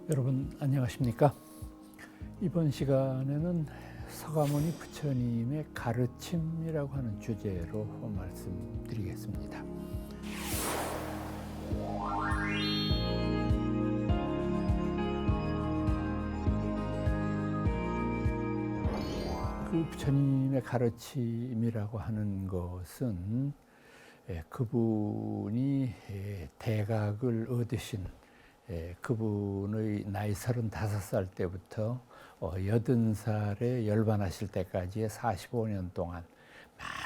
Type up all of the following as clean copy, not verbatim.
여러분 안녕하십니까? 이번 시간에는 서가모니 부처님의 가르침이라고 하는 주제로 말씀드리겠습니다. 그 부처님의 가르침이라고 하는 것은 그분이 대각을 얻으신 그분의 나이 35살 때부터 80살에 열반하실 때까지의 45년 동안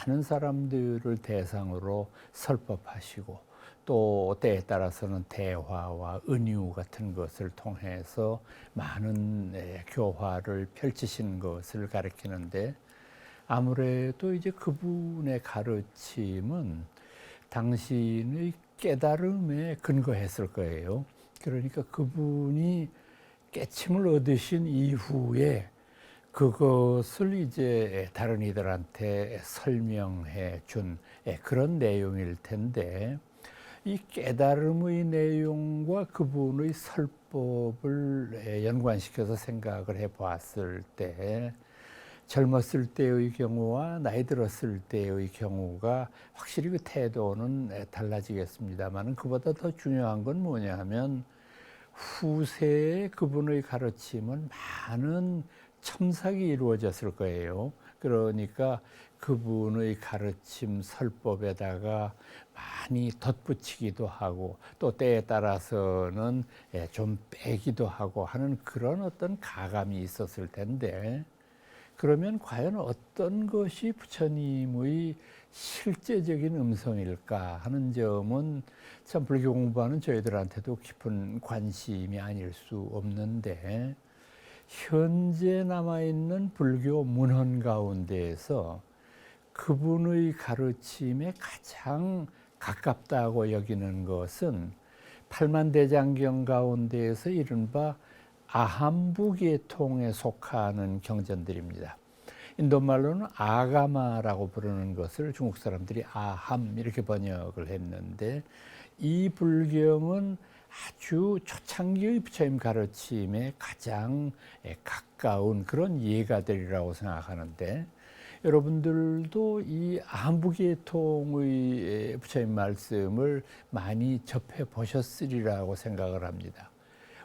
많은 사람들을 대상으로 설법하시고 또 때에 따라서는 대화와 은유 같은 것을 통해서 많은 교화를 펼치신 것을 가리키는데, 아무래도 이제 그분의 가르침은 당신의 깨달음에 근거했을 거예요. 그러니까 그분이 깨침을 얻으신 이후에 그것을 이제 다른 이들한테 설명해 준 그런 내용일 텐데, 이 깨달음의 내용과 그분의 설법을 연관시켜서 생각을 해 보았을 때, 젊었을 때의 경우와 나이 들었을 때의 경우가 확실히 그 태도는 달라지겠습니다만, 그보다 더 중요한 건 뭐냐 하면 후세에 그분의 가르침은 많은 첨삭이 이루어졌을 거예요. 그러니까 그분의 가르침 설법에다가 많이 덧붙이기도 하고 또 때에 따라서는 좀 빼기도 하고 하는 그런 어떤 가감이 있었을 텐데, 그러면 과연 어떤 것이 부처님의 실제적인 음성일까 하는 점은 참 불교 공부하는 저희들한테도 깊은 관심이 아닐 수 없는데, 현재 남아있는 불교 문헌 가운데에서 그분의 가르침에 가장 가깝다고 여기는 것은 팔만대장경 가운데에서 이른바 아함부계통에 속하는 경전들입니다. 인도말로는 아가마라고 부르는 것을 중국 사람들이 아함 이렇게 번역을 했는데, 이 불경은 아주 초창기의 부처님 가르침에 가장 가까운 그런 예가들이라고 생각하는데, 여러분들도 이 아함부계통의 부처님 말씀을 많이 접해 보셨으리라고 생각을 합니다.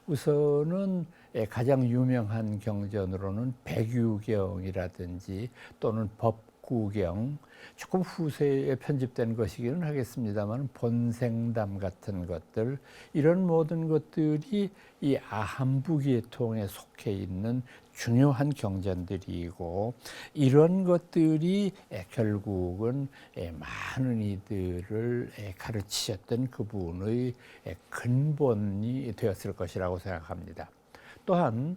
우선은 가장 유명한 경전으로는 백유경이라든지 또는 법구경, 조금 후세에 편집된 것이기는 하겠습니다만 본생담 같은 것들, 이런 모든 것들이 이 아함부계통에 속해 있는 중요한 경전들이고, 이런 것들이 결국은 많은 이들을 가르치셨던 그분의 근본이 되었을 것이라고 생각합니다. 또한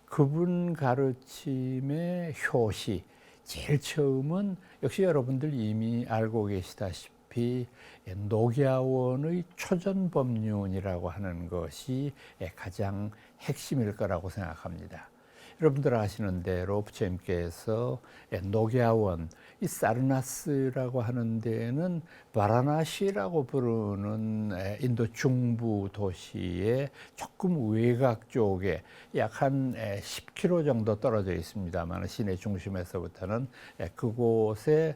그분 가르침의 효시, 제일 처음은 역시 여러분들 이미 알고 계시다시피 녹야원의 초전법륜이라고 하는 것이 가장 핵심일 거라고 생각합니다. 여러분들 아시는 대로 부처님께서 녹야원, 이 사르나스라고 하는 데는 바라나시라고 부르는 인도 중부 도시의 조금 외곽 쪽에 약 한 10km 정도 떨어져 있습니다만, 시내 중심에서부터는 그곳에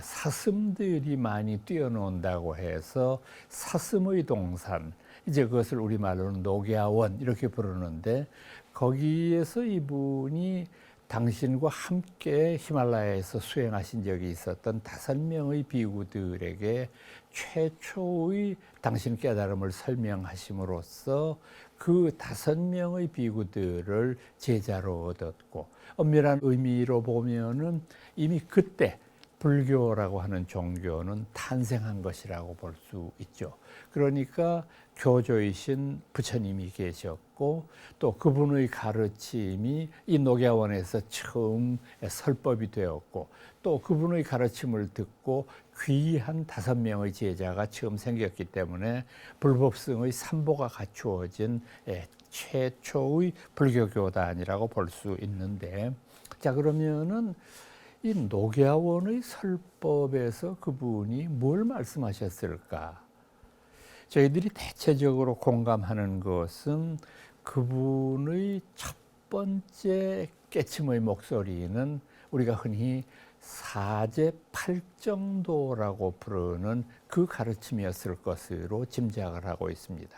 사슴들이 많이 뛰어논다고 해서 사슴의 동산, 이제 그것을 우리말로는 녹야원 이렇게 부르는데, 거기에서 이분이 당신과 함께 히말라야에서 수행하신 적이 있었던 5명의 비구들에게 최초의 당신 깨달음을 설명하심으로써 그 5명의 비구들을 제자로 얻었고, 엄밀한 의미로 보면은 이미 그때 불교라고 하는 종교는 탄생한 것이라고 볼 수 있죠. 그러니까 교조이신 부처님이 계셨고, 또 그분의 가르침이 이 녹야원에서 처음 설법이 되었고, 또 그분의 가르침을 듣고 귀한 5명의 제자가 처음 생겼기 때문에 불법성의 3보가 갖추어진 최초의 불교교단이라고 볼 수 있는데, 자, 그러면은 이 녹야원의 설법에서 그분이 뭘 말씀하셨을까? 저희들이 대체적으로 공감하는 것은 그분의 첫 번째 깨침의 목소리는 우리가 흔히 사제팔정도라고 부르는 그 가르침이었을 것으로 짐작을 하고 있습니다.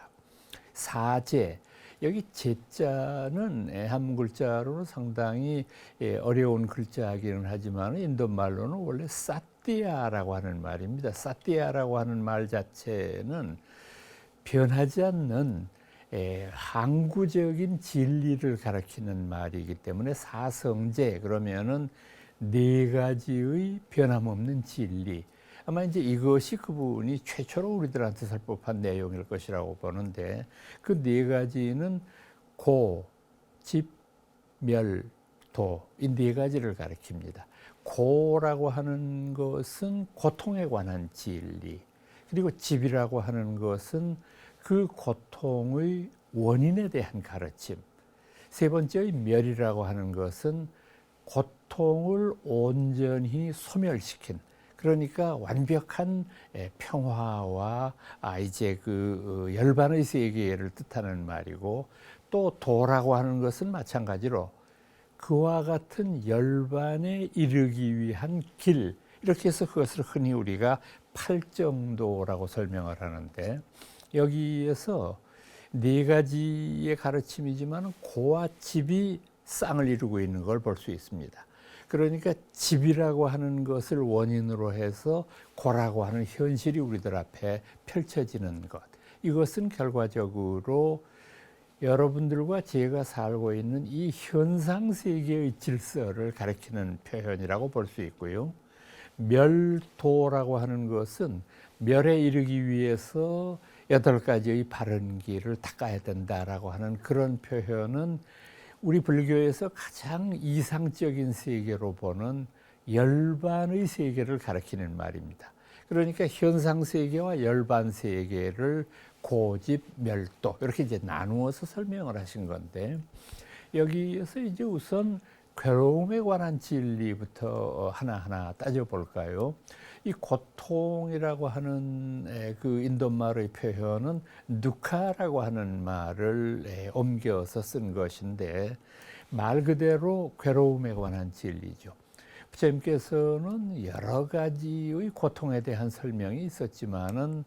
사제, 여기 제자는 한문 글자로는 상당히 어려운 글자이기는 하지만 인도말로는 원래 사띠아라고 하는 말입니다. 사띠아라고 하는 말 자체는 변하지 않는 항구적인 진리를 가리키는 말이기 때문에 사성제 그러면은 네 가지의 변함없는 진리. 아마 이제 이것이 그분이 최초로 우리들한테 설법한 내용일 것이라고 보는데 그 네 가지는 고, 집, 멸, 도 이 네 가지를 가리킵니다. 고라고 하는 것은 고통에 관한 진리. 그리고 집이라고 하는 것은 그 고통의 원인에 대한 가르침. 세 번째의 멸이라고 하는 것은 고통을 온전히 소멸시킨, 그러니까 완벽한 평화와 이제 그 열반의 세계를 뜻하는 말이고, 또 도라고 하는 것은 마찬가지로 그와 같은 열반에 이르기 위한 길, 이렇게 해서 그것을 흔히 우리가 팔정도라고 설명을 하는데, 여기에서 네 가지의 가르침이지만 고와 집이 쌍을 이루고 있는 걸 볼 수 있습니다. 그러니까 집이라고 하는 것을 원인으로 해서 고라고 하는 현실이 우리들 앞에 펼쳐지는 것, 이것은 결과적으로 여러분들과 제가 살고 있는 이 현상 세계의 질서를 가리키는 표현이라고 볼 수 있고요. 멸도라고 하는 것은 멸에 이르기 위해서 8가지의 바른 길을 닦아야 된다라고 하는 그런 표현은 우리 불교에서 가장 이상적인 세계로 보는 열반의 세계를 가리키는 말입니다. 그러니까 현상 세계와 열반 세계를 고집, 멸도 이렇게 이제 나누어서 설명을 하신 건데, 여기에서 이제 우선 괴로움에 관한 진리부터 하나하나 따져볼까요? 이 고통이라고 하는 그 인도말의 표현은 누카라고 하는 말을 옮겨서 쓴 것인데, 말 그대로 괴로움에 관한 진리죠. 부처님께서는 여러 가지의 고통에 대한 설명이 있었지만은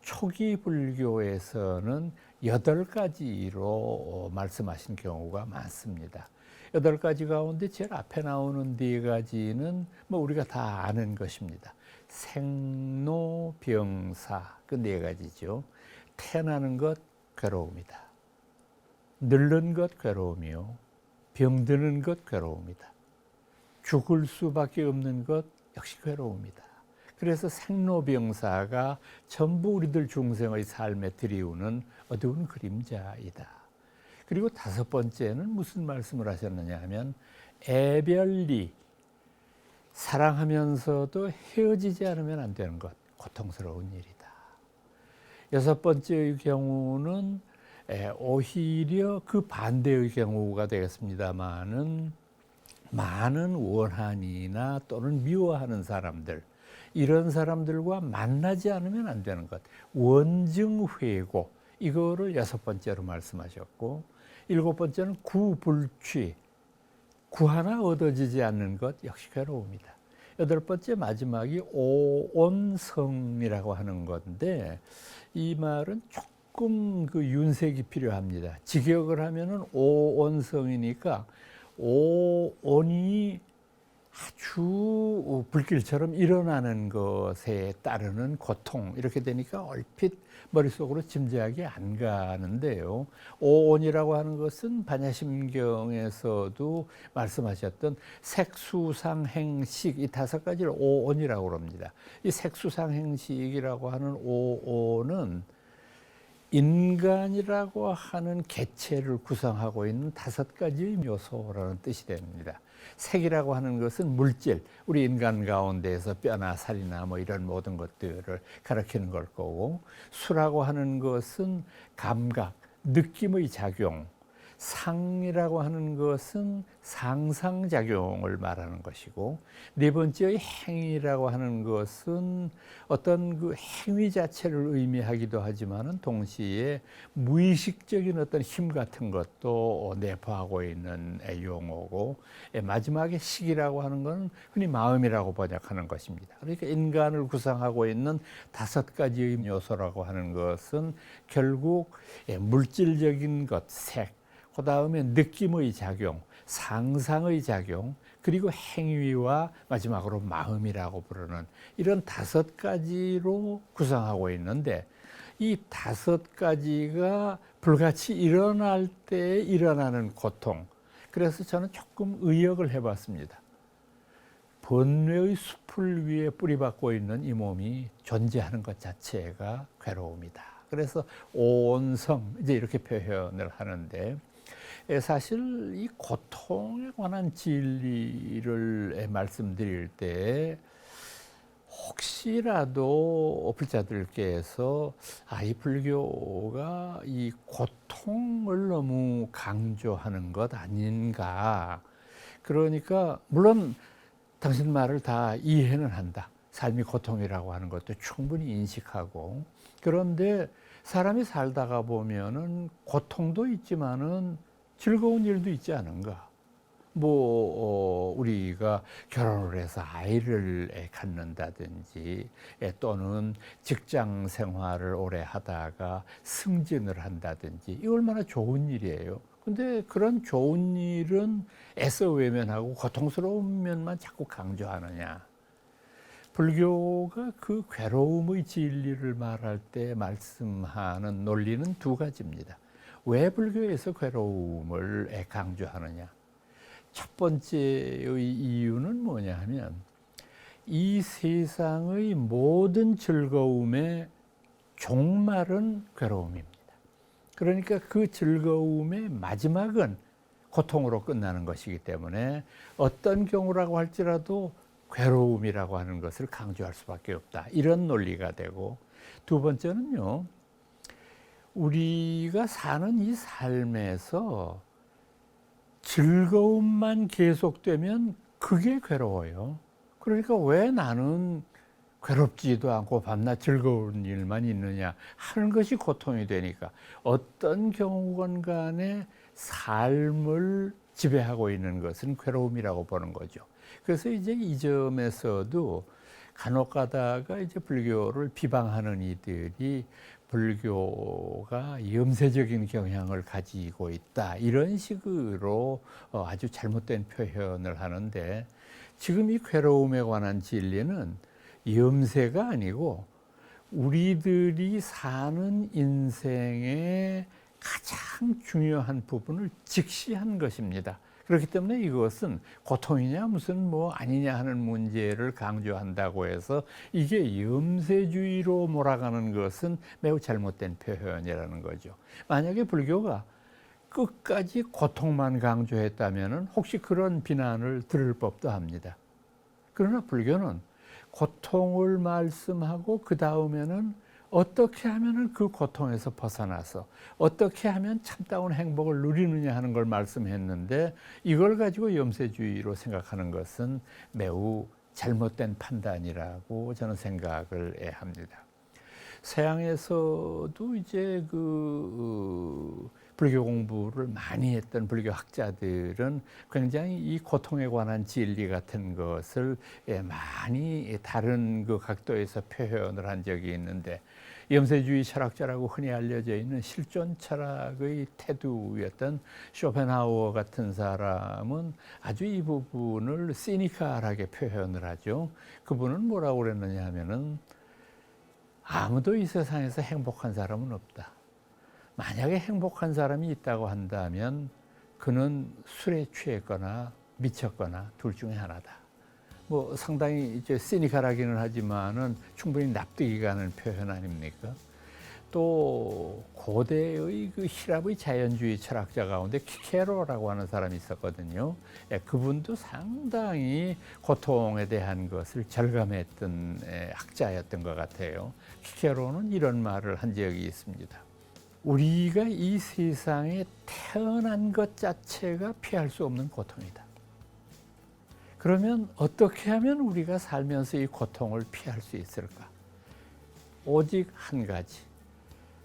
초기 불교에서는 8가지로 말씀하신 경우가 많습니다. 8가지 가운데 제일 앞에 나오는 4가지는 뭐 우리가 다 아는 것입니다. 생로병사, 그 4가지죠. 태어나는 것 괴로움이다. 늙는 것 괴로움이요. 병드는 것 괴로움이다. 죽을 수밖에 없는 것 역시 괴로움이다. 그래서 생로병사가 전부 우리들 중생의 삶에 들이우는 어두운 그림자이다. 그리고 5번째는 무슨 말씀을 하셨느냐 하면 애별리, 사랑하면서도 헤어지지 않으면 안 되는 것, 고통스러운 일이다. 6번째의 경우는 오히려 그 반대의 경우가 되겠습니다만은 많은 원한이나 또는 미워하는 사람들, 이런 사람들과 만나지 않으면 안 되는 것, 원증회고, 이거를 6번째로 말씀하셨고, 7번째는 구불취, 구 하나 얻어지지 않는 것 역시 괴로움이다. 8번째 마지막이 오온성이라고 하는 건데, 이 말은 조금 그 윤색이 필요합니다. 직역을 하면은 오온성이니까 오온이 아주 불길처럼 일어나는 것에 따르는 고통, 이렇게 되니까 얼핏 머릿속으로 짐작이 안 가는데요. 오온이라고 하는 것은 반야심경에서도 말씀하셨던 색수상행식, 이 5가지를 오온이라고 합니다. 이 색수상행식이라고 하는 오온은 인간이라고 하는 개체를 구성하고 있는 5가지의 요소라는 뜻이 됩니다. 색이라고 하는 것은 물질, 우리 인간 가운데에서 뼈나 살이나 뭐 이런 모든 것들을 가리키는 걸 거고, 수라고 하는 것은 감각, 느낌의 작용, 상이라고 하는 것은 상상작용을 말하는 것이고, 네 번째의 행위라고 하는 것은 어떤 그 행위 자체를 의미하기도 하지만은 동시에 무의식적인 어떤 힘 같은 것도 내포하고 있는 용어고, 마지막에 식이라고 하는 것은 흔히 마음이라고 번역하는 것입니다. 그러니까 인간을 구성하고 있는 5가지의 요소라고 하는 것은 결국 물질적인 것, 색, 그 다음에 느낌의 작용, 상상의 작용, 그리고 행위와 마지막으로 마음이라고 부르는 이런 5가지로 구성하고 있는데, 이 5가지가 불같이 일어날 때 일어나는 고통, 그래서 저는 조금 의역을 해봤습니다. 번뇌의 숲을 위에 뿌리박고 있는 이 몸이 존재하는 것 자체가 괴로움이다. 그래서 온성, 이제 이렇게 표현을 하는데, 사실 이 고통에 관한 진리를 말씀드릴 때 혹시라도 불자들께서 이 불교가 이 고통을 너무 강조하는 것 아닌가. 그러니까 물론 당신 말을 다 이해는 한다. 삶이 고통이라고 하는 것도 충분히 인식하고, 그런데 사람이 살다가 보면은 고통도 있지만은 즐거운 일도 있지 않은가. 우리가 결혼을 해서 아이를 갖는다든지, 또는 직장 생활을 오래 하다가 승진을 한다든지, 이 얼마나 좋은 일이에요. 근데 그런 좋은 일은 애써 외면하고 고통스러운 면만 자꾸 강조하느냐. 불교가 그 괴로움의 진리를 말할 때 말씀하는 논리는 2가지입니다. 왜 불교에서 괴로움을 강조하느냐? 첫 번째의 이유는 뭐냐 하면, 이 세상의 모든 즐거움의 종말은 괴로움입니다. 그러니까 그 즐거움의 마지막은 고통으로 끝나는 것이기 때문에 어떤 경우라고 할지라도 괴로움이라고 하는 것을 강조할 수밖에 없다. 이런 논리가 되고, 2번째는요. 우리가 사는 이 삶에서 즐거움만 계속되면 그게 괴로워요. 그러니까 왜 나는 괴롭지도 않고 밤낮 즐거운 일만 있느냐 하는 것이 고통이 되니까, 어떤 경우건 간에 삶을 지배하고 있는 것은 괴로움이라고 보는 거죠. 그래서 이제 이 점에서도 간혹 가다가 이제 불교를 비방하는 이들이 불교가 염세적인 경향을 가지고 있다, 이런 식으로 아주 잘못된 표현을 하는데, 지금 이 괴로움에 관한 진리는 염세가 아니고 우리들이 사는 인생의 가장 중요한 부분을 직시한 것입니다. 그렇기 때문에 이것은 고통이냐 무슨 아니냐 하는 문제를 강조한다고 해서 이게 염세주의로 몰아가는 것은 매우 잘못된 표현이라는 거죠. 만약에 불교가 끝까지 고통만 강조했다면 혹시 그런 비난을 들을 법도 합니다. 그러나 불교는 고통을 말씀하고 그 다음에는 어떻게 하면 그 고통에서 벗어나서 어떻게 하면 참다운 행복을 누리느냐 하는 걸 말씀했는데, 이걸 가지고 염세주의로 생각하는 것은 매우 잘못된 판단이라고 저는 생각을 합니다. 서양에서도 이제 불교 공부를 많이 했던 불교 학자들은 굉장히 이 고통에 관한 진리 같은 것을 많이 다른 그 각도에서 표현을 한 적이 있는데, 염세주의 철학자라고 흔히 알려져 있는 실존 철학의 태두였던 쇼펜하우어 같은 사람은 아주 이 부분을 시니컬하게 표현을 하죠. 그분은 뭐라고 그랬느냐 하면은, 아무도 이 세상에서 행복한 사람은 없다. 만약에 행복한 사람이 있다고 한다면 그는 술에 취했거나 미쳤거나 둘 중에 하나다. 상당히 이제 시니컬하기는 하지만은 충분히 납득이 가는 표현 아닙니까? 또 고대의 그 히랍의 자연주의 철학자 가운데 키케로라고 하는 사람이 있었거든요. 그분도 상당히 고통에 대한 것을 절감했던 학자였던 것 같아요. 키케로는 이런 말을 한 적이 있습니다. 우리가 이 세상에 태어난 것 자체가 피할 수 없는 고통이다. 그러면 어떻게 하면 우리가 살면서 이 고통을 피할 수 있을까? 오직 한 가지.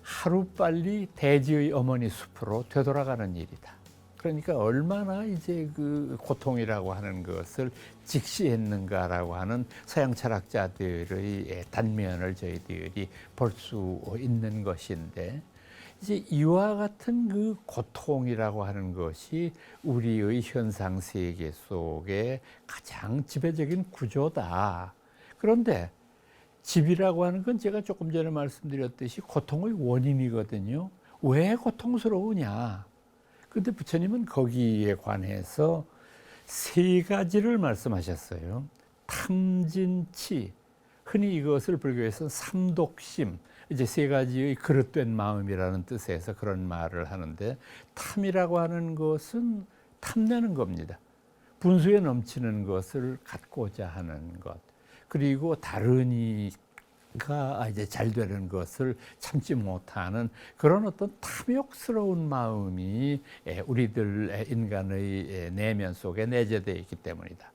하루빨리 대지의 어머니 숲으로 되돌아가는 일이다. 그러니까 얼마나 이제 그 고통이라고 하는 것을 직시했는가라고 하는 서양 철학자들의 단면을 저희들이 볼 수 있는 것인데, 이제 이와 같은 그 고통이라고 하는 것이 우리의 현상 세계 속에 가장 지배적인 구조다. 그런데 집이라고 하는 건 제가 조금 전에 말씀드렸듯이 고통의 원인이거든요. 왜 고통스러우냐? 근데 부처님은 거기에 관해서 세 가지를 말씀하셨어요. 탐진치, 흔히 이것을 불교에서 삼독심, 이제 세 가지의 그릇된 마음이라는 뜻에서 그런 말을 하는데, 탐이라고 하는 것은 탐내는 겁니다. 분수에 넘치는 것을 갖고자 하는 것. 그리고 다른 이가 이제 잘 되는 것을 참지 못하는 그런 어떤 탐욕스러운 마음이 우리들 인간의 내면 속에 내재되어 있기 때문이다.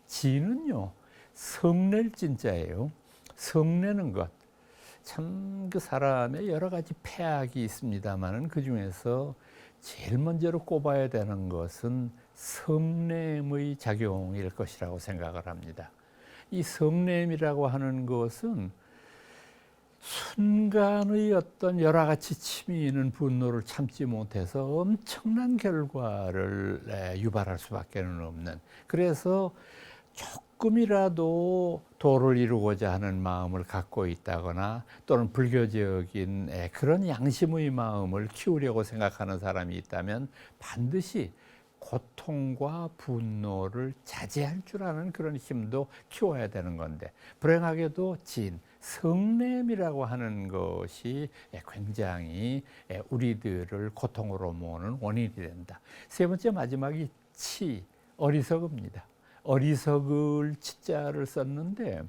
지는요, 성낼 진자예요. 성내는 것. 참 그 사람의 여러 가지 폐악이 있습니다만은 그 중에서 제일 먼저로 꼽아야 되는 것은 성냄의 작용일 것이라고 생각을 합니다. 이 성냄이라고 하는 것은 순간의 어떤 여러 가지 침이 있는 분노를 참지 못해서 엄청난 결과를 유발할 수밖에 없는, 그래서 조금이라도 도를 이루고자 하는 마음을 갖고 있다거나 또는 불교적인 그런 양심의 마음을 키우려고 생각하는 사람이 있다면 반드시 고통과 분노를 자제할 줄 아는 그런 힘도 키워야 되는 건데, 불행하게도 성냄이라고 하는 것이 굉장히 우리들을 고통으로 모으는 원인이 된다. 세 번째 마지막이 어리석음입니다. 어리석을 치자를 썼는데,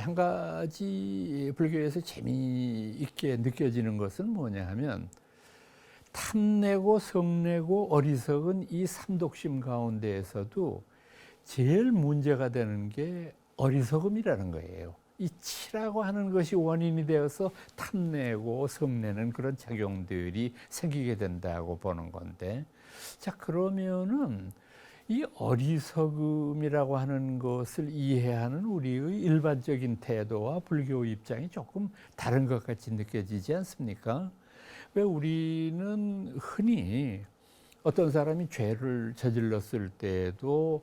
한 가지 불교에서 재미있게 느껴지는 것은 뭐냐 하면, 탐내고 성내고 어리석은 이 삼독심 가운데에서도 제일 문제가 되는 게 어리석음이라는 거예요. 이 치라고 하는 것이 원인이 되어서 탐내고 성내는 그런 작용들이 생기게 된다고 보는 건데, 자, 그러면은 이 어리석음이라고 하는 것을 이해하는 우리의 일반적인 태도와 불교 입장이 조금 다른 것 같이 느껴지지 않습니까? 왜 우리는 흔히 어떤 사람이 죄를 저질렀을 때도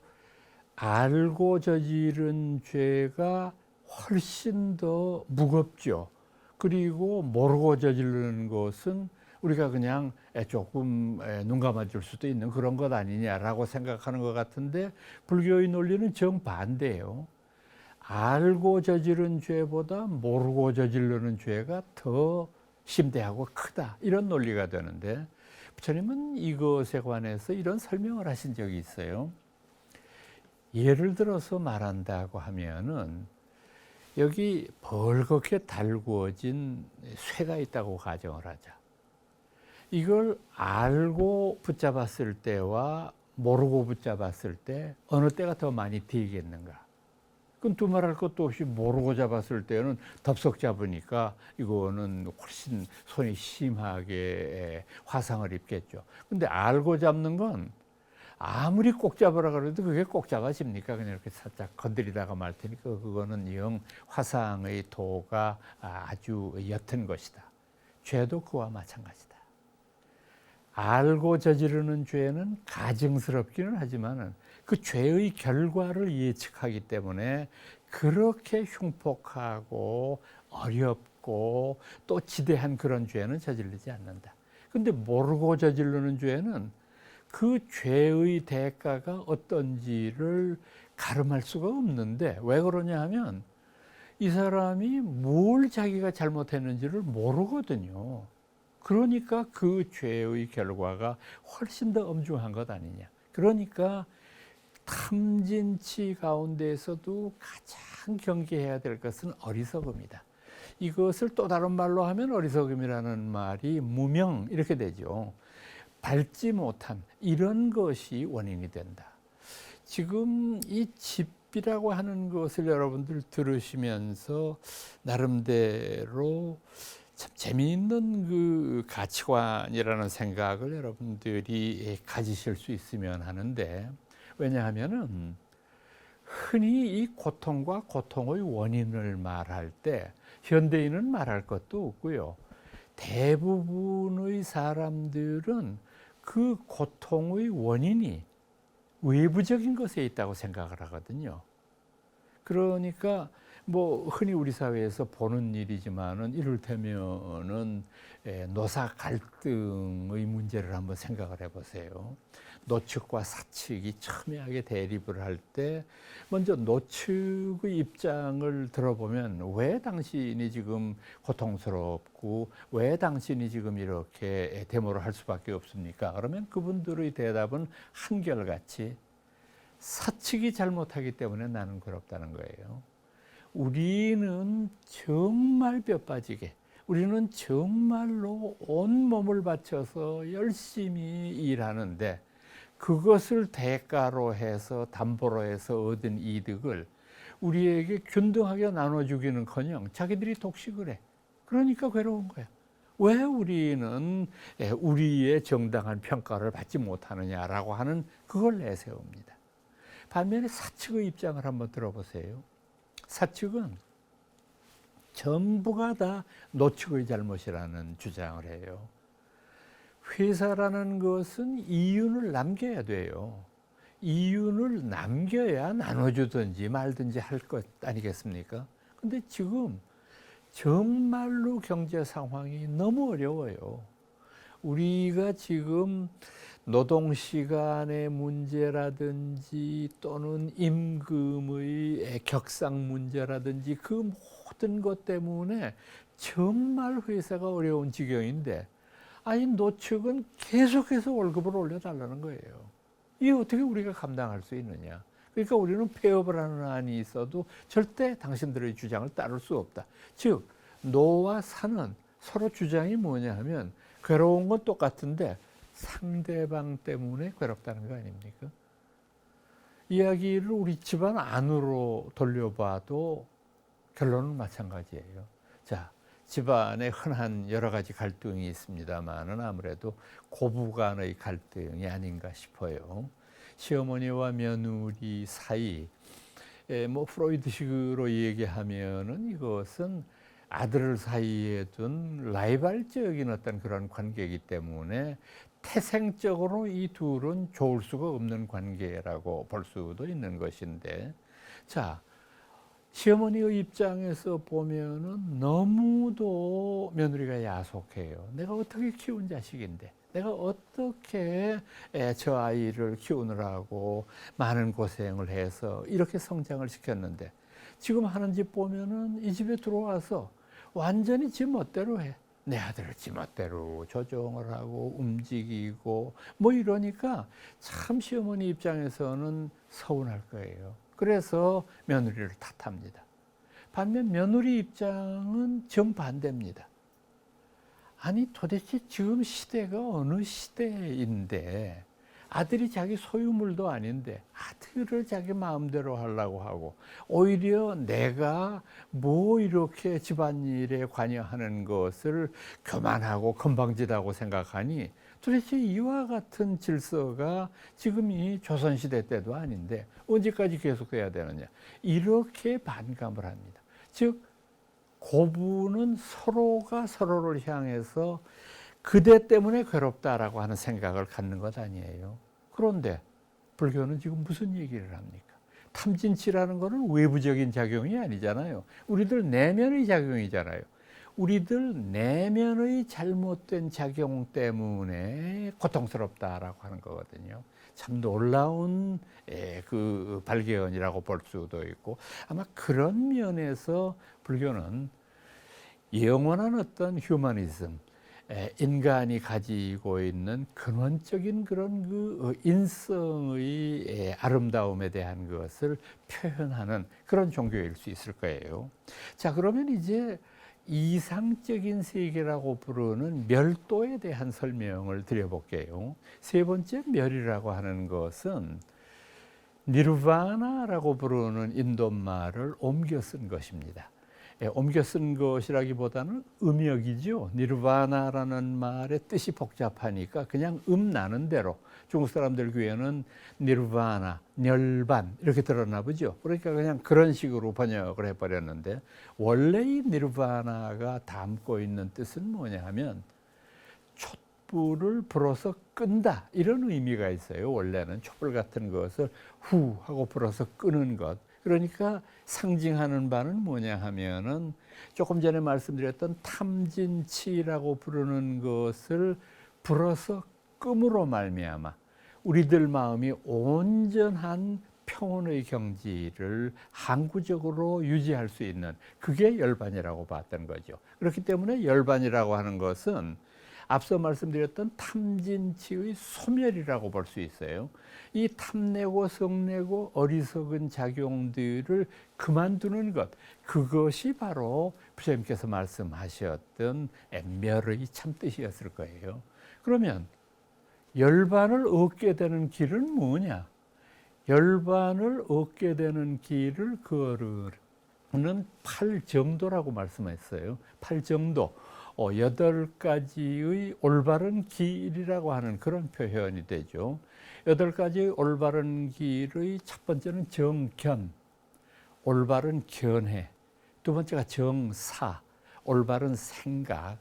알고 저지른 죄가 훨씬 더 무겁죠. 그리고 모르고 저지르는 것은 우리가 그냥 조금 눈 감아줄 수도 있는 그런 것 아니냐라고 생각하는 것 같은데, 불교의 논리는 정반대예요. 알고 저지른 죄보다 모르고 저지르는 죄가 더 심대하고 크다, 이런 논리가 되는데, 부처님은 이것에 관해서 이런 설명을 하신 적이 있어요. 예를 들어서 말한다고 하면은, 여기 벌겋게 달구어진 쇠가 있다고 가정을 하자. 이걸 알고 붙잡았을 때와 모르고 붙잡았을 때 어느 때가 더 많이 뒤겠는가? 그건 두말할 것도 없이 모르고 잡았을 때는 덥석 잡으니까 이거는 훨씬 손이 심하게 화상을 입겠죠. 근데 알고 잡는 건 아무리 꼭 잡으라 그래도 그게 꼭 잡아집니까? 그냥 이렇게 살짝 건드리다가 말 테니까 그거는 영 화상의 도가 아주 옅은 것이다. 죄도 그와 마찬가지다. 알고 저지르는 죄는 가증스럽기는 하지만은 그 죄의 결과를 예측하기 때문에 그렇게 흉폭하고 어렵고 또 지대한 그런 죄는 저지르지 않는다. 근데 모르고 저지르는 죄는 그 죄의 대가가 어떤지를 가름할 수가 없는데, 왜 그러냐 하면 이 사람이 뭘 자기가 잘못했는지를 모르거든요. 그러니까 그 죄의 결과가 훨씬 더 엄중한 것 아니냐. 그러니까 탐진치 가운데에서도 가장 경계해야 될 것은 어리석음이다. 이것을 또 다른 말로 하면 어리석음이라는 말이 무명 이렇게 되죠. 밟지 못함 이런 것이 원인이 된다. 지금 이 집이라고 하는 것을 여러분들 들으시면서 나름대로 참 재미있는 그 가치관이라는 생각을 여러분들이 가지실 수 있으면 하는데, 왜냐하면은 흔히 이 고통과 고통의 원인을 말할 때 현대인은 말할 것도 없고요. 대부분의 사람들은 그 고통의 원인이 외부적인 것에 있다고 생각을 하거든요. 그러니까 뭐 흔히 우리 사회에서 보는 일이지만은 이를테면은 노사 갈등의 문제를 한번 생각을 해보세요. 노측과 사측이 첨예하게 대립을 할 때 먼저 노측의 입장을 들어보면 왜 당신이 지금 고통스럽고 왜 당신이 지금 이렇게 데모를 할 수밖에 없습니까? 그러면 그분들의 대답은 한결같이 사측이 잘못하기 때문에 나는 괴롭다는 거예요. 우리는 정말 뼈 빠지게, 우리는 정말로 온 몸을 바쳐서 열심히 일하는데 그것을 대가로 해서 담보로 해서 얻은 이득을 우리에게 균등하게 나눠주기는커녕 자기들이 독식을 해. 그러니까 괴로운 거야. 왜 우리는 우리의 정당한 평가를 받지 못하느냐라고 하는 그걸 내세웁니다. 반면에 사측의 입장을 한번 들어보세요. 사측은 전부가 다 노측의 잘못이라는 주장을 해요. 회사라는 것은 이윤을 남겨야 돼요. 이윤을 남겨야 나눠주든지 말든지 할 것 아니겠습니까? 근데 지금 정말로 경제 상황이 너무 어려워요. 우리가 지금 노동시간의 문제라든지 또는 임금의 격상 문제라든지 그 모든 것 때문에 정말 회사가 어려운 지경인데, 아니 노측은 계속해서 월급을 올려달라는 거예요. 이게 어떻게 우리가 감당할 수 있느냐. 그러니까 우리는 폐업을 하는 한이 있어도 절대 당신들의 주장을 따를 수 없다. 즉 노와 사는 서로 주장이 뭐냐 하면 괴로운 건 똑같은데 상대방 때문에 괴롭다는 거 아닙니까? 이야기를 우리 집안 안으로 돌려봐도 결론은 마찬가지예요. 자, 집안에 흔한 여러 가지 갈등이 있습니다만은 아무래도 고부 간의 갈등이 아닌가 싶어요. 시어머니와 며느리 사이, 뭐 프로이드식으로 얘기하면은 이것은 아들 사이에 둔 라이벌적인 어떤 그런 관계이기 때문에 태생적으로 이 둘은 좋을 수가 없는 관계라고 볼 수도 있는 것인데, 자, 시어머니의 입장에서 보면은 너무도 며느리가 야속해요. 내가 어떻게 키운 자식인데, 내가 어떻게 저 아이를 키우느라고 많은 고생을 해서 이렇게 성장을 시켰는데, 지금 하는 집 보면은 이 집에 들어와서 완전히 지 멋대로 해. 내 아들을 지 멋대로 조종을 하고 움직이고 뭐 이러니까 참 시어머니 입장에서는 서운할 거예요. 그래서 며느리를 탓합니다. 반면 며느리 입장은 정반대입니다. 아니 도대체 지금 시대가 어느 시대인데 아들이 자기 소유물도 아닌데 아들을 자기 마음대로 하려고 하고, 오히려 내가 뭐 이렇게 집안일에 관여하는 것을 교만하고 건방지다고 생각하니, 도대체 이와 같은 질서가 지금이 조선시대 때도 아닌데 언제까지 계속해야 되느냐, 이렇게 반감을 합니다. 즉 고부는 서로가 서로를 향해서 그대 때문에 괴롭다라고 하는 생각을 갖는 것 아니에요. 그런데 불교는 지금 무슨 얘기를 합니까? 탐진치라는 것은 외부적인 작용이 아니잖아요. 우리들 내면의 작용이잖아요. 우리들 내면의 잘못된 작용 때문에 고통스럽다라고 하는 거거든요. 참 놀라운 그 발견이라고 볼 수도 있고, 아마 그런 면에서 불교는 영원한 어떤 휴머니즘, 인간이 가지고 있는 근원적인 그런 그 인성의 아름다움에 대한 것을 표현하는 그런 종교일 수 있을 거예요. 자, 그러면 이제 이상적인 세계라고 부르는 멸도에 대한 설명을 드려볼게요. 세 번째 멸이라고 하는 것은 니르바나라고 부르는 인도말을 옮겨 쓴 것입니다. 옮겨 쓴 것이라기보다는 음역이죠. 니르바나라는 말의 뜻이 복잡하니까 그냥 나는 대로 중국 사람들 귀에는 니르바나, 멸반 이렇게 들었나 보죠. 그러니까 그냥 그런 식으로 번역을 해버렸는데 원래 이 니르바나가 담고 있는 뜻은 뭐냐 하면 촛불을 불어서 끈다 이런 의미가 있어요. 원래는 촛불 같은 것을 후 하고 불어서 끄는 것. 그러니까 상징하는 바는 뭐냐 하면은 조금 전에 말씀드렸던 탐진치라고 부르는 것을 불어서 끔으로 말미암아 우리들 마음이 온전한 평온의 경지를 항구적으로 유지할 수 있는 그게 열반이라고 봤던 거죠. 그렇기 때문에 열반이라고 하는 것은 앞서 말씀드렸던 탐진치의 소멸이라고 볼 수 있어요. 이 탐내고 성내고 어리석은 작용들을 그만두는 것, 그것이 바로 부처님께서 말씀하셨던 멸의 참뜻이었을 거예요. 그러면 열반을 얻게 되는 길은 뭐냐? 열반을 얻게 되는 길을 걸으는 8정도라고 말씀했어요. 8정도. 8가지의 올바른 길이라고 하는 그런 표현이 되죠. 8가지의 올바른 길의 첫 번째는 정견, 올바른 견해. 두 번째가 정사, 올바른 생각.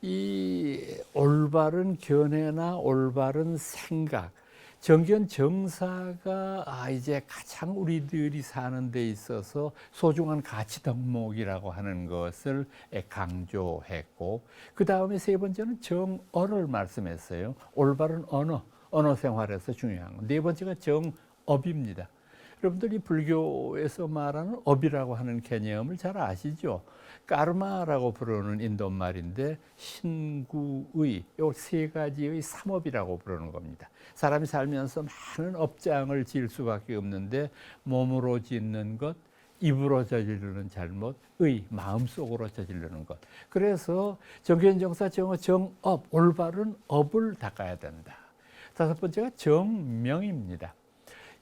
이 올바른 견해나 올바른 생각, 정견 정사가 이제 가장 우리들이 사는 데 있어서 소중한 가치 덕목이라고 하는 것을 강조했고, 그 다음에 세 번째는 정어를 말씀했어요. 올바른 언어 생활에서 중요한 거. 네 번째가 정업입니다. 여러분들이 불교에서 말하는 업이라고 하는 개념을 잘 아시죠? 까르마라고 부르는 인도말인데 신구의 요 세 가지의 삼업이라고 부르는 겁니다. 사람이 살면서 많은 업장을 지을 수밖에 없는데 몸으로 짓는 것, 입으로 저지르는 잘못, 마음속으로 저지르는 것. 그래서 정견정사 정어 정업, 올바른 업을 닦아야 된다. 다섯 번째가 정명입니다.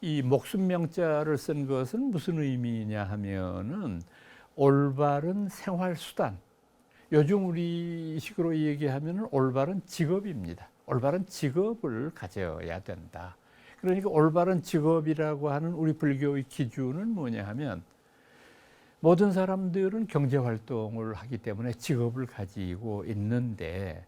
이 목숨명자를 쓴 것은 무슨 의미냐 하면은 올바른 생활수단, 요즘 우리식으로 얘기하면 올바른 직업입니다. 올바른 직업을 가져야 된다. 그러니까 올바른 직업이라고 하는 우리 불교의 기준은 뭐냐 하면 모든 사람들은 경제활동을 하기 때문에 직업을 가지고 있는데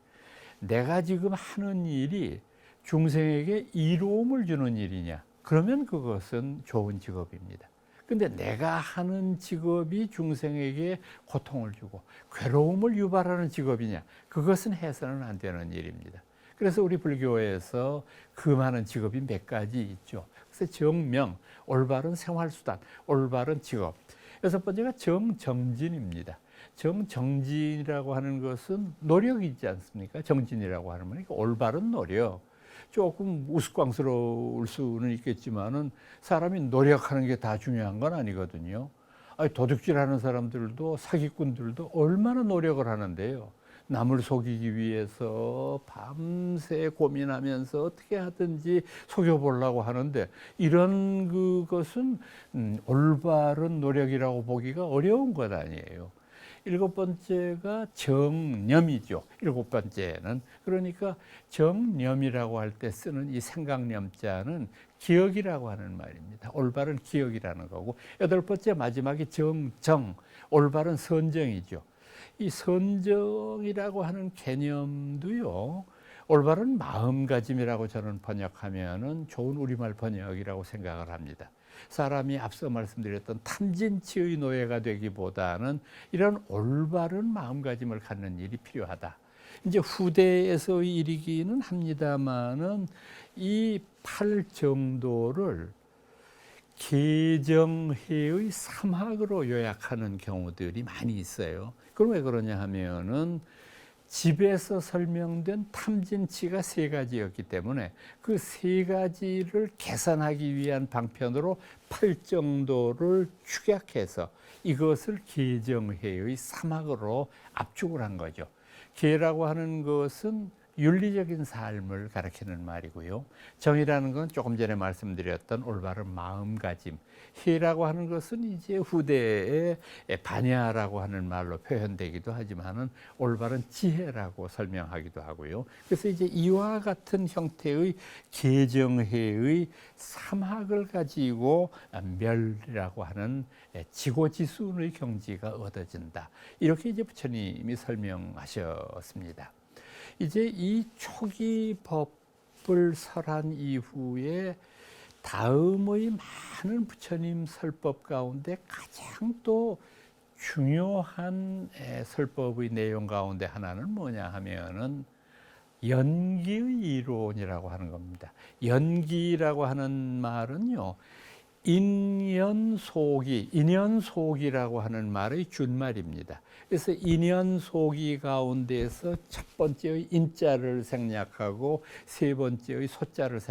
내가 지금 하는 일이 중생에게 이로움을 주는 일이냐? 그러면 그것은 좋은 직업입니다. 근데 내가 하는 직업이 중생에게 고통을 주고 괴로움을 유발하는 직업이냐? 그것은 해서는 안 되는 일입니다. 그래서 우리 불교에서 그 많은 직업이 몇 가지 있죠. 그래서 정명, 올바른 생활수단, 올바른 직업. 여섯 번째가 정정진입니다. 정정진이라고 하는 것은 노력이지 않습니까? 정진이라고 하는 거니까 올바른 노력. 조금 우스꽝스러울 수는 있겠지만은 사람이 노력하는 게 다 중요한 건 아니거든요. 도둑질하는 사람들도 사기꾼들도 얼마나 노력을 하는데요. 남을 속이기 위해서 밤새 고민하면서 어떻게 하든지 속여보려고 하는데 이런 그것은 올바른 노력이라고 보기가 어려운 것 아니에요. 일곱 번째가 정념이죠. 일곱 번째는. 그러니까 정념이라고 할 때 쓰는 이 생각념자는 기억이라고 하는 말입니다. 올바른 기억이라는 거고, 여덟 번째 마지막이 정정, 올바른 선정이죠. 이 선정이라고 하는 개념도요, 올바른 마음가짐이라고 저는 번역하면은 좋은 우리말 번역이라고 생각을 합니다. 사람이 앞서 말씀드렸던 탐진치의 노예가 되기보다는 이런 올바른 마음가짐을 갖는 일이 필요하다. 이제 후대에서의 일이기는 합니다만은 이 8정도를 개정해의 3학으로 요약하는 경우들이 많이 있어요. 그럼 왜 그러냐 하면은 집에서 설명된 탐진치가 세 가지였기 때문에 그 세 가지를 계산하기 위한 방편으로 8정도를 축약해서 이것을 계정회의 3학으로 압축을 한 거죠. 계라고 하는 것은 윤리적인 삶을 가리키는 말이고요. 정이라는 건 조금 전에 말씀드렸던 올바른 마음가짐. 희라고 하는 것은 이제 후대의 반야라고 하는 말로 표현되기도 하지만은 올바른 지혜라고 설명하기도 하고요. 그래서 이제 이와 같은 형태의 계정회의 3학을 가지고 멸이라고 하는 지고지순의 경지가 얻어진다. 이렇게 이제 부처님이 설명하셨습니다. 이제 이 초기 법을 설한 이후에 다음의 많은 부처님 설법 가운데 가장 또 중요한 설법의 내용 가운데 하나는 뭐냐 하면은 연기의 이론이라고 하는 겁니다. 연기라고 하는 말은요, 인연속이라고 하는 말의 준말입니다. 그래서 인연속이 가운데서 첫 번째의 인자를 생략하고 세 번째의 소자를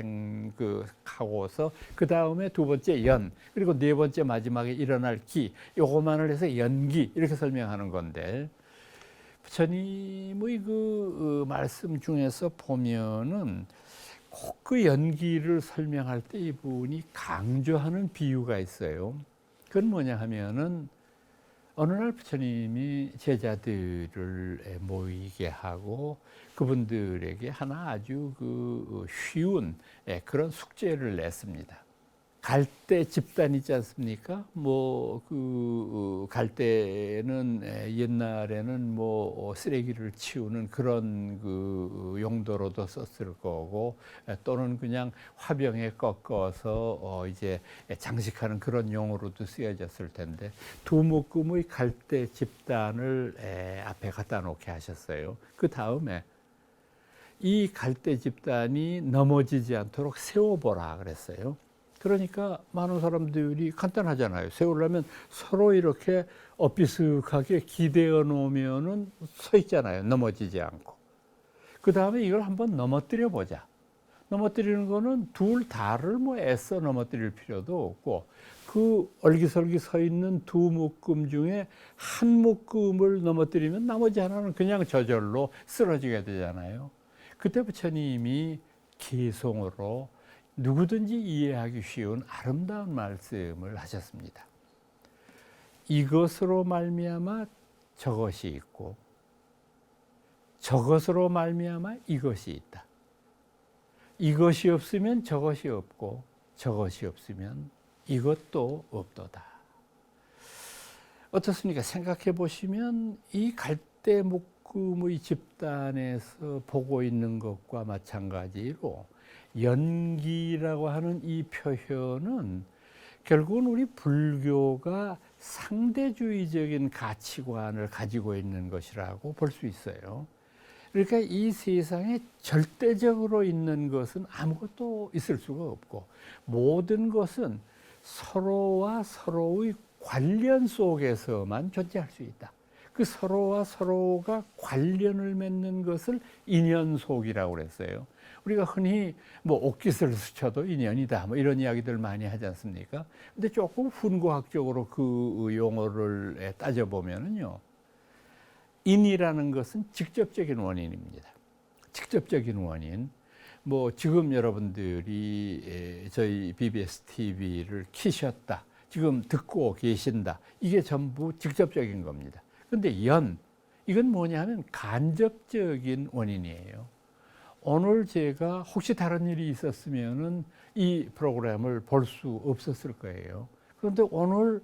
하고서 그 다음에 두 번째 연, 그리고 네 번째 마지막에 일어날 기, 요거만을 해서 연기 이렇게 설명하는 건데, 부처님의 그 말씀 중에서 보면은 꼭 그 연기를 설명할 때 이분이 강조하는 비유가 있어요. 그건 뭐냐 하면은 어느 날 부처님이 제자들을 모이게 하고 그분들에게 하나 아주 쉬운 그런 숙제를 냈습니다. 갈대 집단 있지 않습니까? 갈대는 옛날에는 쓰레기를 치우는 그런 용도로도 썼을 거고, 또는 그냥 화병에 꺾어서 이제 장식하는 그런 용어로도 쓰여졌을 텐데, 두 묶음의 갈대 집단을 앞에 갖다 놓게 하셨어요. 그 다음에 이 갈대 집단이 넘어지지 않도록 세워보라 그랬어요. 그러니까 많은 사람들이 간단하잖아요. 세우려면 서로 이렇게 엇비슷하게 기대어 놓으면은 서 있잖아요. 넘어지지 않고. 그 다음에 이걸 한번 넘어뜨려 보자. 넘어뜨리는 거는 둘 다를 애써 넘어뜨릴 필요도 없고, 그 얼기설기 서 있는 두 묶음 중에 한 묶음을 넘어뜨리면 나머지 하나는 그냥 저절로 쓰러지게 되잖아요. 그때 부처님이 개송으로 누구든지 이해하기 쉬운 아름다운 말씀을 하셨습니다. 이것으로 말미암아 저것이 있고, 저것으로 말미암아 이것이 있다. 이것이 없으면 저것이 없고, 저것이 없으면 이것도 없도다. 어떻습니까? 생각해 보시면 이 갈대 묶음의 집단에서 보고 있는 것과 마찬가지로 연기라고 하는 이 표현은 결국은 우리 불교가 상대주의적인 가치관을 가지고 있는 것이라고 볼 수 있어요. 그러니까 이 세상에 절대적으로 있는 것은 아무것도 있을 수가 없고, 모든 것은 서로와 서로의 관련 속에서만 존재할 수 있다. 그 서로와 서로가 관련을 맺는 것을 인연속이라고 그랬어요. 우리가 흔히 옷깃을 스쳐도 인연이다 이런 이야기들 많이 하지 않습니까? 근데 조금 훈구학적으로 그 용어를 따져보면은요, 인이라는 것은 직접적인 원인입니다. 직접적인 원인. 지금 여러분들이 저희 BBS TV를 키셨다, 지금 듣고 계신다, 이게 전부 직접적인 겁니다. 근데 이건 뭐냐 하면 간접적인 원인이에요. 오늘 제가 혹시 다른 일이 있었으면은 이 프로그램을 볼 수 없었을 거예요. 그런데 오늘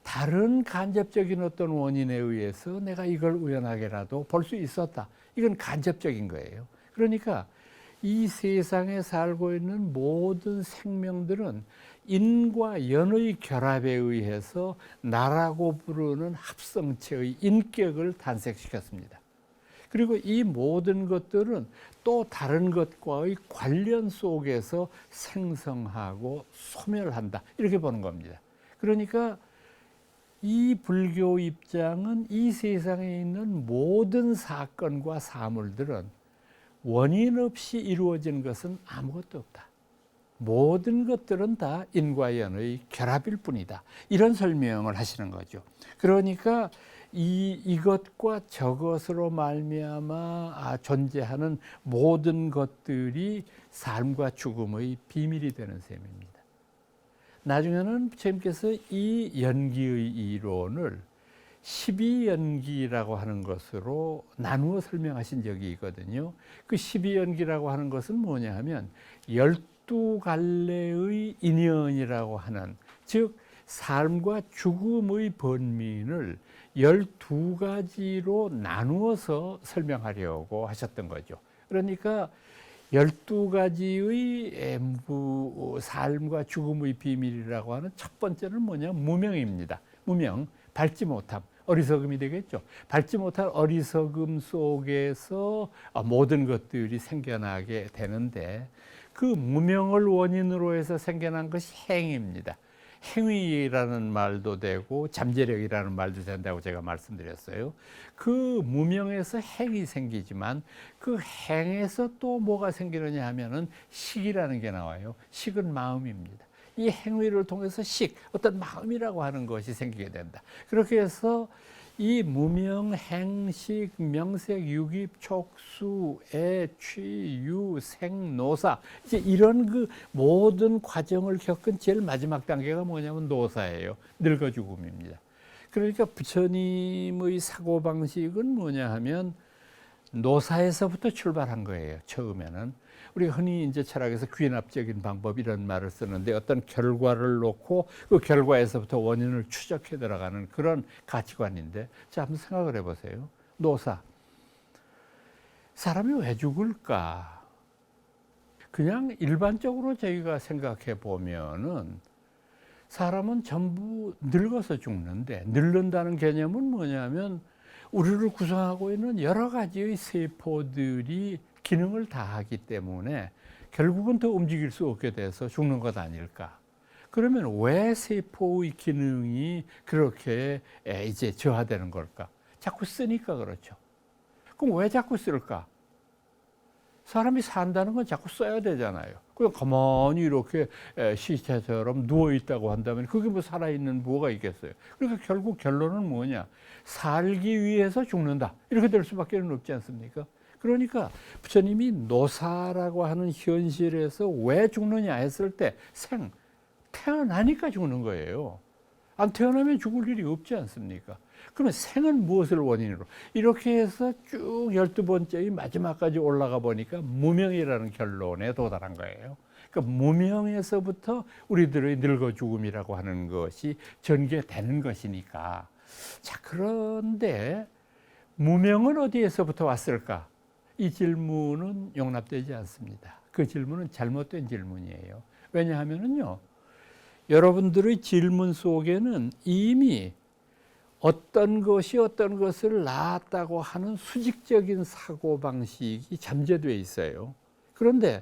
다른 간접적인 어떤 원인에 의해서 내가 이걸 우연하게라도 볼 수 있었다. 이건 간접적인 거예요. 그러니까 이 세상에 살고 있는 모든 생명들은 인과 연의 결합에 의해서 나라고 부르는 합성체의 인격을 탄생시켰습니다. 그리고 이 모든 것들은 또 다른 것과의 관련 속에서 생성하고 소멸한다, 이렇게 보는 겁니다. 그러니까 이 불교 입장은 이 세상에 있는 모든 사건과 사물들은 원인 없이 이루어진 것은 아무것도 없다. 모든 것들은 다 인과연의 결합일 뿐이다. 이런 설명을 하시는 거죠. 그러니까 이것과 저것으로 말미암아 존재하는 모든 것들이 삶과 죽음의 비밀이 되는 셈입니다. 나중에는 부처님께서 이 연기의 이론을 12연기라고 하는 것으로 나누어 설명하신 적이 있거든요. 그 12연기라고 하는 것은 뭐냐 하면 12갈래의 인연이라고 하는, 즉 삶과 죽음의 번민을 12가지로 나누어서 설명하려고 하셨던 거죠. 그러니까 12가지의 삶과 죽음의 비밀이라고 하는 첫 번째는 뭐냐? 무명입니다. 무명, 밟지 못함, 어리석음이 되겠죠. 밟지 못한 어리석음 속에서 모든 것들이 생겨나게 되는데, 그 무명을 원인으로 해서 생겨난 것이 행입니다. 행위라는 말도 되고 잠재력이라는 말도 된다고 제가 말씀드렸어요. 그 무명에서 행이 생기지만 그 행에서 또 뭐가 생기느냐 하면은 식이라는 게 나와요. 식은 마음입니다. 이 행위를 통해서 식, 어떤 마음이라고 하는 것이 생기게 된다. 그렇게 해서 이 무명, 행식, 명색, 유깁, 촉수, 애, 취, 유, 생, 노사, 이제 이런 그 모든 과정을 겪은 제일 마지막 단계가 뭐냐면 노사예요. 늙어 죽음입니다. 그러니까 부처님의 사고방식은 뭐냐 하면 노사에서부터 출발한 거예요. 처음에는. 우리가 흔히 이제 철학에서 귀납적인 방법 이런 말을 쓰는데, 어떤 결과를 놓고 그 결과에서부터 원인을 추적해 들어가는 그런 가치관인데, 자, 한번 생각을 해보세요. 노사. 사람이 왜 죽을까? 그냥 일반적으로 저희가 생각해 보면은 사람은 전부 늙어서 죽는데, 늙는다는 개념은 뭐냐면 우리를 구성하고 있는 여러 가지의 세포들이 기능을 다하기 때문에 결국은 더 움직일 수 없게 돼서 죽는 것 아닐까. 그러면 왜 세포의 기능이 그렇게 이제 저하되는 걸까? 자꾸 쓰니까 그렇죠. 그럼 왜 자꾸 쓸까? 사람이 산다는 건 자꾸 써야 되잖아요. 그냥 가만히 이렇게 시체처럼 누워있다고 한다면 그게 뭐 살아있는 뭐가 있겠어요. 그러니까 결국 결론은 뭐냐? 살기 위해서 죽는다. 이렇게 될 수밖에 없지 않습니까? 그러니까 부처님이 노사라고 하는 현실에서 왜 죽느냐 했을 때 태어나니까 죽는 거예요. 안 태어나면 죽을 일이 없지 않습니까? 그러면 생은 무엇을 원인으로? 이렇게 해서 쭉 12번째의 마지막까지 올라가 보니까 무명이라는 결론에 도달한 거예요. 그러니까 무명에서부터 우리들의 늙어 죽음이라고 하는 것이 전개되는 것이니까. 자, 그런데 무명은 어디에서부터 왔을까? 이 질문은 용납되지 않습니다. 그 질문은 잘못된 질문이에요. 왜냐하면요, 여러분들의 질문 속에는 이미 어떤 것이 어떤 것을 낳았다고 하는 수직적인 사고방식이 잠재되어 있어요. 그런데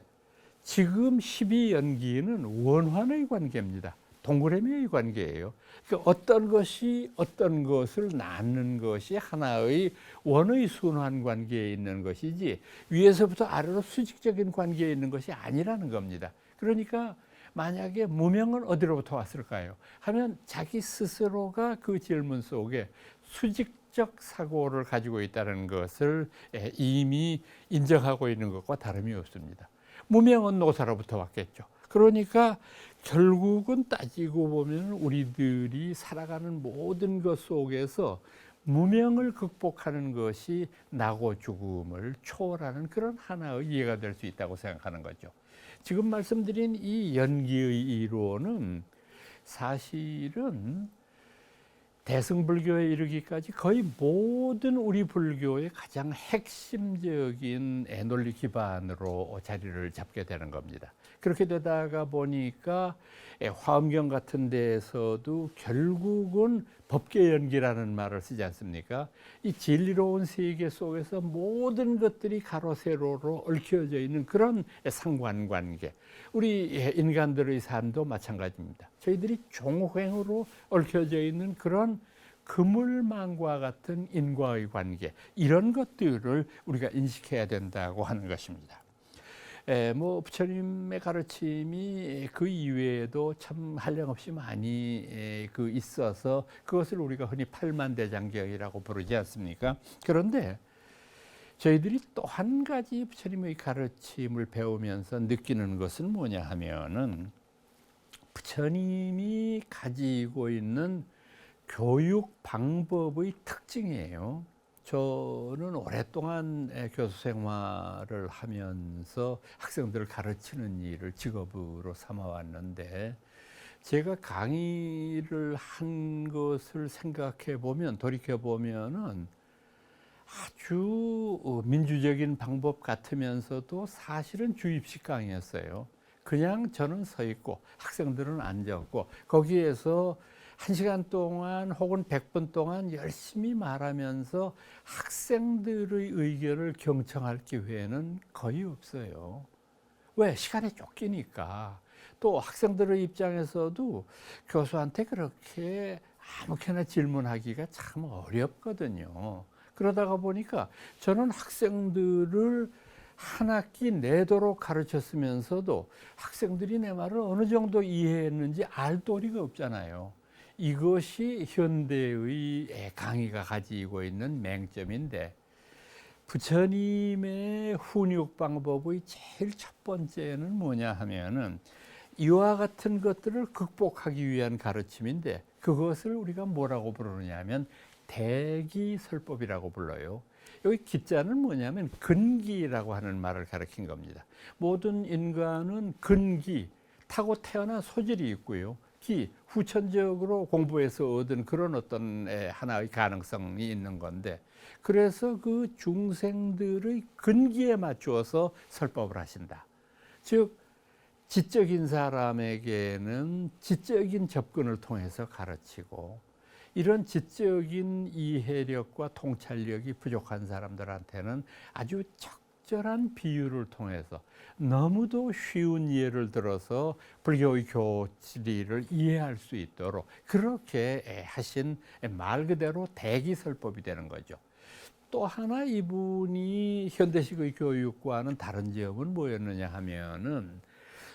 지금 12연기는 원환의 관계입니다. 동그라미의 관계예요. 그러니까 어떤 것이 어떤 것을 낳는 것이 하나의 원의 순환 관계에 있는 것이지 위에서부터 아래로 수직적인 관계에 있는 것이 아니라는 겁니다. 그러니까 만약에 무명은 어디로부터 왔을까요? 하면 자기 스스로가 그 질문 속에 수직적 사고를 가지고 있다는 것을 이미 인정하고 있는 것과 다름이 없습니다. 무명은 노사로부터 왔겠죠. 그러니까 결국은 따지고 보면 우리들이 살아가는 모든 것 속에서 무명을 극복하는 것이 나고 죽음을 초월하는 그런 하나의 이해가 될 수 있다고 생각하는 거죠. 지금 말씀드린 이 연기의 이론은 사실은 대승불교에 이르기까지 거의 모든 우리 불교의 가장 핵심적인 논리 기반으로 자리를 잡게 되는 겁니다. 그렇게 되다가 보니까 화엄경 같은 데에서도 결국은 법계연기라는 말을 쓰지 않습니까? 이 진리로운 세계 속에서 모든 것들이 가로 세로로 얽혀져 있는 그런 상관관계. 우리 인간들의 삶도 마찬가지입니다. 저희들이 종횡으로 얽혀져 있는 그런 그물망과 같은 인과의 관계, 이런 것들을 우리가 인식해야 된다고 하는 것입니다. 뭐 부처님의 가르침이 그 이외에도 참 한량없이 많이 있어서 그것을 우리가 흔히 팔만대장경이라고 부르지 않습니까? 그런데 저희들이 또 한 가지 부처님의 가르침을 배우면서 느끼는 것은 뭐냐 하면은, 부처님이 가지고 있는 교육 방법의 특징이에요. 저는 오랫동안 교수 생활을 하면서 학생들을 가르치는 일을 직업으로 삼아왔는데, 제가 강의를 한 것을 생각해 보면, 돌이켜 보면은 아주 민주적인 방법 같으면서도 사실은 주입식 강의였어요. 그냥 저는 서 있고 학생들은 앉았고, 거기에서 1시간 동안 혹은 100분 동안 열심히 말하면서 학생들의 의견을 경청할 기회는 거의 없어요. 왜? 시간에 쫓기니까. 또 학생들의 입장에서도 교수한테 그렇게 아무렇게나 질문하기가 참 어렵거든요. 그러다가 보니까 저는 학생들을 한 학기 내도록 가르쳤으면서도 학생들이 내 말을 어느 정도 이해했는지 알 도리가 없잖아요. 이것이 현대의 강의가 가지고 있는 맹점인데, 부처님의 훈육 방법의 제일 첫 번째는 뭐냐 하면은, 이와 같은 것들을 극복하기 위한 가르침인데, 그것을 우리가 뭐라고 부르느냐 하면 대기설법이라고 불러요. 여기 기자는 뭐냐면 근기라고 하는 말을 가리킨 겁니다. 모든 인간은 근기, 타고 태어난 소질이 있고요. 기, 후천적으로 공부해서 얻은 그런 어떤 하나의 가능성이 있는 건데, 그래서 그 중생들의 근기에 맞추어서 설법을 하신다. 즉, 지적인 사람에게는 지적인 접근을 통해서 가르치고, 이런 지적인 이해력과 통찰력이 부족한 사람들한테는 아주 적절한 비유를 통해서 너무도 쉬운 예를 들어서 불교의 교리를 이해할 수 있도록 그렇게 하신 말 그대로 대기설법이 되는 거죠. 또 하나 이분이 현대식의 교육과는 다른 점은 뭐였느냐 하면은,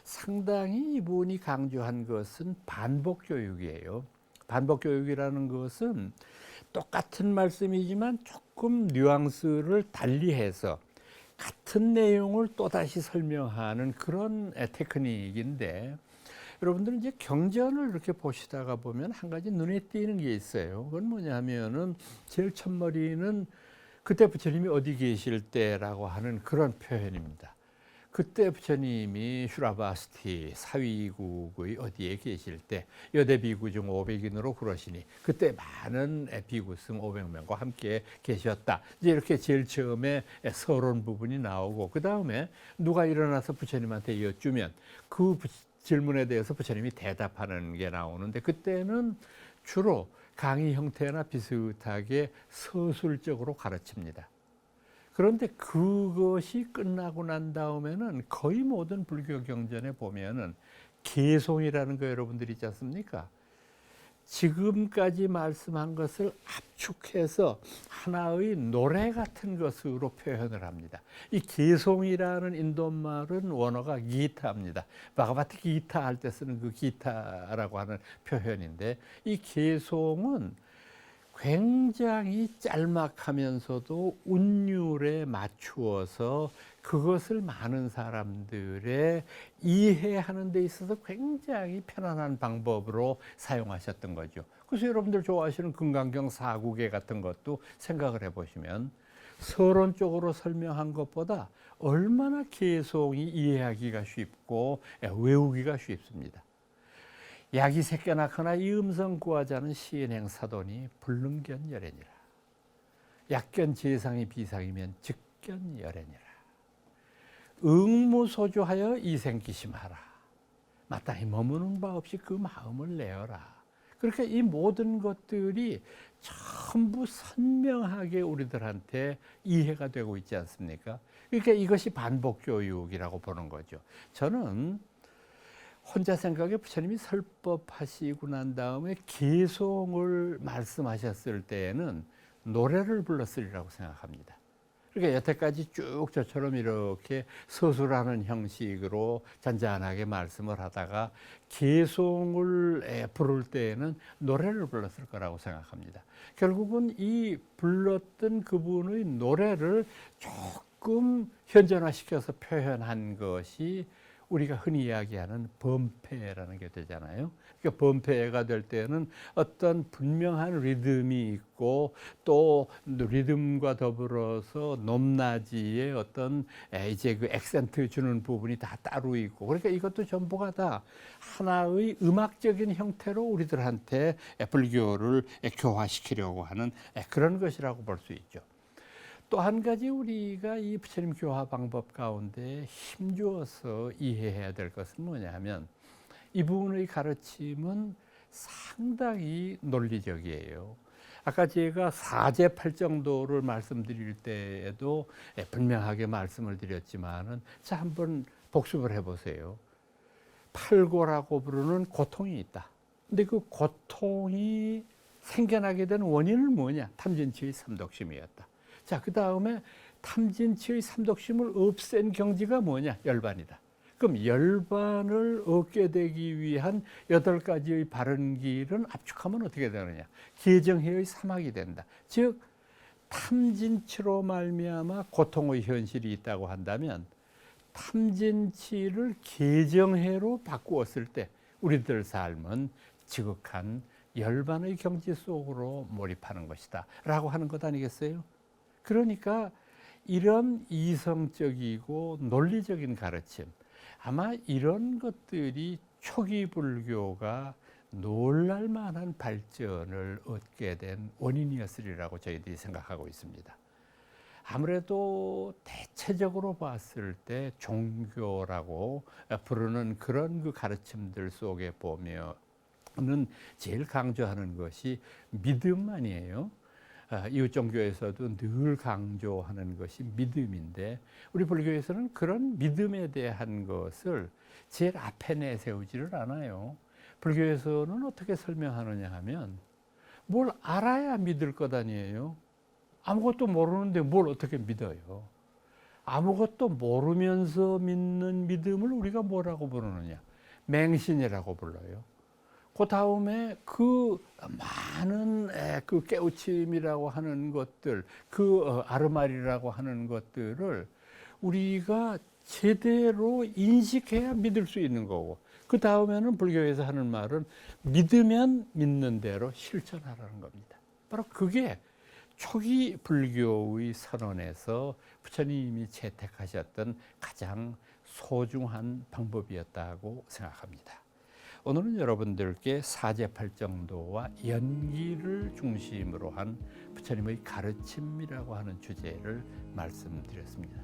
상당히 이분이 강조한 것은 반복 교육이에요. 반복 교육이라는 것은 똑같은 말씀이지만 조금 뉘앙스를 달리해서 같은 내용을 또다시 설명하는 그런 테크닉인데, 여러분들은 이제 경전을 이렇게 보시다가 보면 한 가지 눈에 띄는 게 있어요. 그건 뭐냐 하면은, 제일 첫머리는 그때 부처님이 어디 계실 때라고 하는 그런 표현입니다. 그때 부처님이 슈라바스티 사위국의 어디에 계실 때 여대 비구 중 500인으로 그러시니 그때 많은 비구 승 500명과 함께 계셨다. 이제 이렇게 제일 처음에 서론 부분이 나오고, 그 다음에 누가 일어나서 부처님한테 여쭈면 그 질문에 대해서 부처님이 대답하는 게 나오는데, 그때는 주로 강의 형태나 비슷하게 서술적으로 가르칩니다. 그런데 그것이 끝나고 난 다음에는 거의 모든 불교 경전에 보면은 개송이라는 거 여러분들이 있지 않습니까? 지금까지 말씀한 것을 압축해서 하나의 노래 같은 것으로 표현을 합니다. 이 개송이라는 인도말은 원어가 기타입니다. 바가바티 기타 할 때 쓰는 그 기타라고 하는 표현인데, 이 개송은 굉장히 짤막하면서도 운율에 맞추어서 그것을 많은 사람들의 이해하는 데 있어서 굉장히 편안한 방법으로 사용하셨던 거죠. 그래서 여러분들 좋아하시는 금강경 사구계 같은 것도 생각을 해보시면 서론적으로 설명한 것보다 얼마나 개송이 이해하기가 쉽고 외우기가 쉽습니다. 약이 새겨 낳거나 이 음성 구하자는 시인행 사돈이 불능견 열애니라. 약견 제상이 비상이면 즉견 열애니라. 응무소주하여 이생기심하라. 마땅히 머무는 바 없이 그 마음을 내어라. 그렇게 이 모든 것들이 전부 선명하게 우리들한테 이해가 되고 있지 않습니까? 그러니까 이것이 반복 교육이라고 보는 거죠. 저는 혼자 생각에 부처님이 설법하시고 난 다음에 개송을 말씀하셨을 때에는 노래를 불렀으리라고 생각합니다. 그러니까 여태까지 쭉 저처럼 이렇게 서술하는 형식으로 잔잔하게 말씀을 하다가 개송을 부를 때에는 노래를 불렀을 거라고 생각합니다. 결국은 이 불렀던 그분의 노래를 조금 현존화시켜서 표현한 것이 우리가 흔히 이야기하는 범패라는 게 되잖아요. 그러니까 범패가 될 때는 어떤 분명한 리듬이 있고 또 리듬과 더불어서 높낮이의 어떤 이제 그 액센트 주는 부분이 다 따로 있고, 그러니까 이것도 전부가 다 하나의 음악적인 형태로 우리들한테 불교를 교화시키려고 하는 그런 것이라고 볼 수 있죠. 또 한 가지 우리가 이 부처님 교화 방법 가운데 힘주어서 이해해야 될 것은 뭐냐 하면, 이분의 가르침은 상당히 논리적이에요. 아까 제가 사제팔정도를 말씀드릴 때에도 분명하게 말씀을 드렸지만은, 자, 한번 복습을 해보세요. 팔고라고 부르는 고통이 있다. 근데 그 고통이 생겨나게 된 원인은 뭐냐? 탐진치의 삼독심이었다. 자, 그 다음에 탐진치의 삼독심을 없앤 경지가 뭐냐? 열반이다. 그럼 열반을 얻게 되기 위한 8가지의 바른 길은 압축하면 어떻게 되느냐? 개정해의 사막이 된다. 즉 탐진치로 말미암아 고통의 현실이 있다고 한다면, 탐진치를 개정해로 바꾸었을 때 우리들 삶은 지극한 열반의 경지 속으로 몰입하는 것이다 라고 하는 것 아니겠어요? 그러니까 이런 이성적이고 논리적인 가르침, 아마 이런 것들이 초기 불교가 놀랄만한 발전을 얻게 된 원인이었으리라고 저희들이 생각하고 있습니다. 아무래도 대체적으로 봤을 때 종교라고 부르는 그런 그 가르침들 속에 보면은 제일 강조하는 것이 믿음만이에요. 이웃 종교에서도 늘 강조하는 것이 믿음인데, 우리 불교에서는 그런 믿음에 대한 것을 제일 앞에 내세우지를 않아요. 불교에서는 어떻게 설명하느냐 하면, 뭘 알아야 믿을 것 아니에요. 아무것도 모르는데 뭘 어떻게 믿어요? 아무것도 모르면서 믿는 믿음을 우리가 뭐라고 부르느냐? 맹신이라고 불러요. 그 다음에 그 많은 그 깨우침이라고 하는 것들, 그 아르마리라고 하는 것들을 우리가 제대로 인식해야 믿을 수 있는 거고, 그 다음에는 불교에서 하는 말은 믿으면 믿는 대로 실천하라는 겁니다. 바로 그게 초기 불교의 선언에서 부처님이 채택하셨던 가장 소중한 방법이었다고 생각합니다. 오늘은 여러분들께 사제팔정도와 연기를 중심으로 한 부처님의 가르침이라고 하는 주제를 말씀드렸습니다.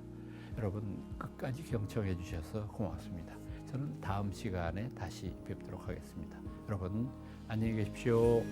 여러분 끝까지 경청해 주셔서 고맙습니다. 저는 다음 시간에 다시 뵙도록 하겠습니다. 여러분 안녕히 계십시오.